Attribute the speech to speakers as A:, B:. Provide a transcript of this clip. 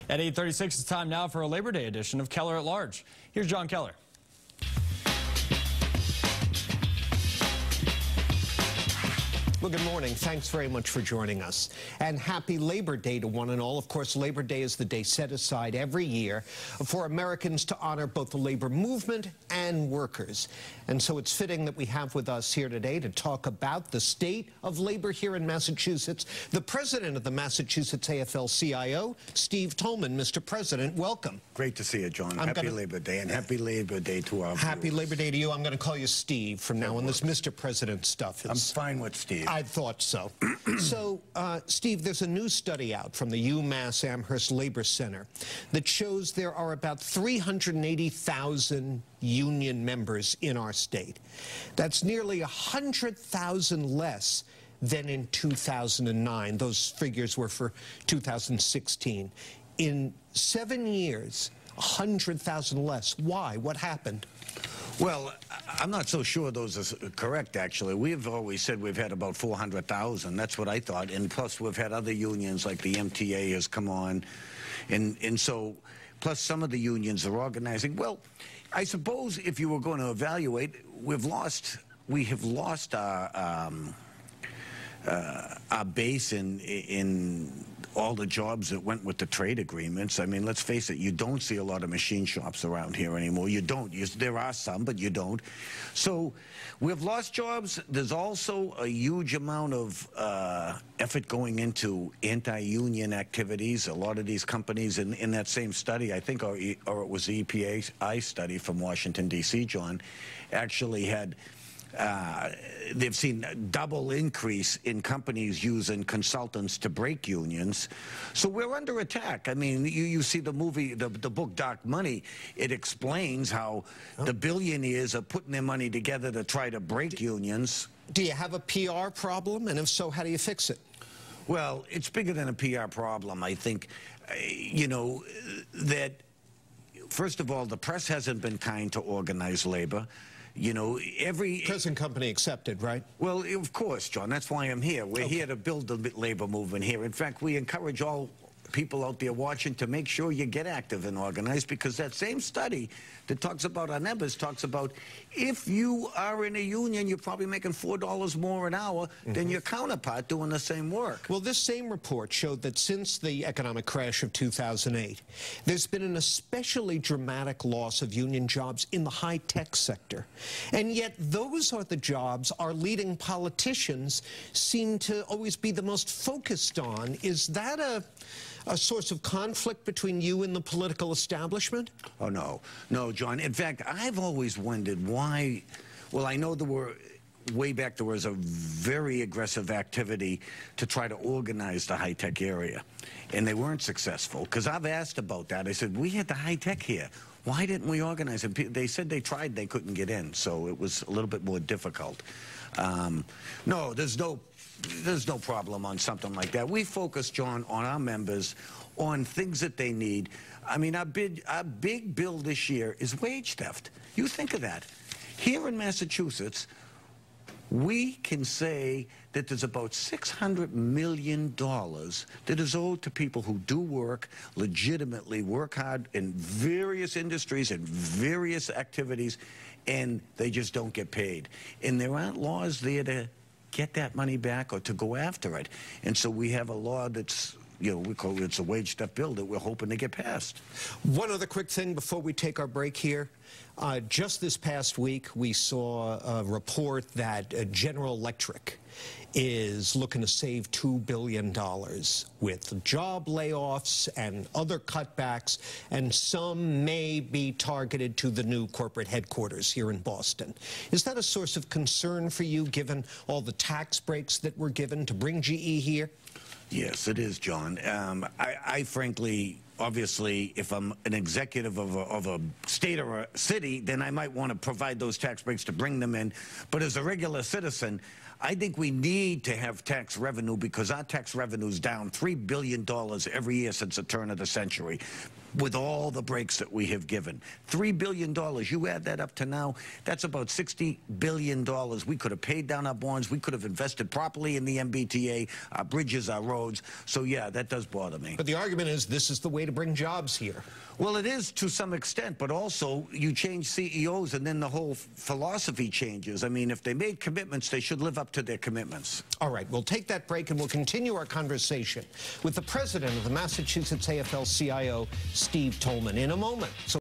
A: At 8:36, it's time now for a Labor Day edition of Keller at Large. Here's Jon Keller.
B: Well, good morning. Thanks very much for joining us. And happy Labor Day to one and all. Of course, Labor Day is the day set aside every year for Americans to honor both the labor movement and workers. And so it's fitting that we have with us here today to talk about the state of labor here in Massachusetts, the president of the Massachusetts AFL-CIO, Steve Tolman. Mr. President, welcome.
C: Great to see you, John. Happy Labor Day, and happy Labor Day to our
B: Happy
C: viewers.
B: Labor Day to you. I'm going to call you Steve from now on. This Mr. President stuff is...
C: I'm fine with Steve.
B: I thought so. So, Steve, there's a new study out from the UMass Amherst Labor Center that shows there are about 380,000 union members in our state. That's nearly 100,000 less than in 2009. Those figures were for 2016. In 7 years, 100,000 less. Why? What happened?
C: Well, I'm not so sure those are correct, actually. We've always said we've had about 400,000. That's what I thought. And plus, we've had other unions, like the MTA has come on. And so, plus some of the unions are organizing. Well, I suppose if you were going to evaluate, we have lost our base in all the jobs that went with the trade agreements. I mean, let's face it, you don't see a lot of machine shops around here anymore. You don't. There are some, but you don't. So we've lost jobs. There's also a huge amount of effort going into anti-union activities. A lot of these companies in that same study, I think, or it was the EPA study from Washington, D.C., John, actually had they've seen a double increase in companies using consultants to break unions. So we're under attack. I mean, you see the movie, the book Dark Money. It explains how the billionaires are putting their money together to try to break unions.
B: Do you have a PR problem? And if so, how do you fix it?
C: Well, it's bigger than a PR problem. I think, you know, that, first of all, the press hasn't been kind to organized labor. You know, every...
B: Present company accepted, right?
C: Well, of course, John. That's why I'm here. We're here to build the labor movement here. In fact, we encourage all people out there watching to make sure you get active and organized, because that same study that talks about our numbers talks about if you are in a union, you're probably making $4 more an hour than your counterpart doing the same work.
B: Well, this same report showed that since the economic crash of 2008, there's been an especially dramatic loss of union jobs in the high-tech sector. And yet those are the jobs our leading politicians seem to always be the most focused on. Is that a source of conflict between you and the political establishment?
C: Oh, no. No, John. In fact, I've always wondered why. Well, I know there were, way back, there was a very aggressive activity to try to organize the high-tech area, and they weren't successful, because I've asked about that. I said, we had the high-tech here. Why didn't we organize it? They said they tried, they couldn't get in, so it was a little bit more difficult. No, there's no problem on something like that. We focus, John, on our members, on things that they need. I mean, our big bill this year is wage theft. You think of that. Here in Massachusetts, we can say that there's about $600 million that is owed to people who do work, legitimately work hard in various industries and various activities, and they just don't get paid. And there aren't laws there to get that money back or to go after it. And so we have a law that's, you know, we call it's a wage theft bill that we're hoping to get passed.
B: One other quick thing before we take our break here. Just this past week, we saw a report that General Electric is looking to save $2 billion with job layoffs and other cutbacks, and some may be targeted to the new corporate headquarters here in Boston. Is that a source of concern for you, given all the tax breaks that were given to bring GE here?
C: Yes, it is, John. I frankly, obviously, if I'm an executive of a state or a city, then I might want to provide those tax breaks to bring them in. But as a regular citizen, I think we need to have tax revenue, because our tax revenue is down $3 billion every year since the turn of the century. with all the breaks that we have given. $3 billion, you add that up to now, that's about $60 billion. We could have paid down our bonds. We could have invested properly in the MBTA, our bridges, our roads. So, yeah, that does bother me.
B: But the argument is this is the way to bring jobs here.
C: Well, it is to some extent, but also you change CEOs and then the whole philosophy changes. I mean, if they made commitments, they should live up to their commitments.
B: All right, we'll take that break and we'll continue our conversation with the president of the Massachusetts AFL-CIO, Steve Tolman, in a moment. So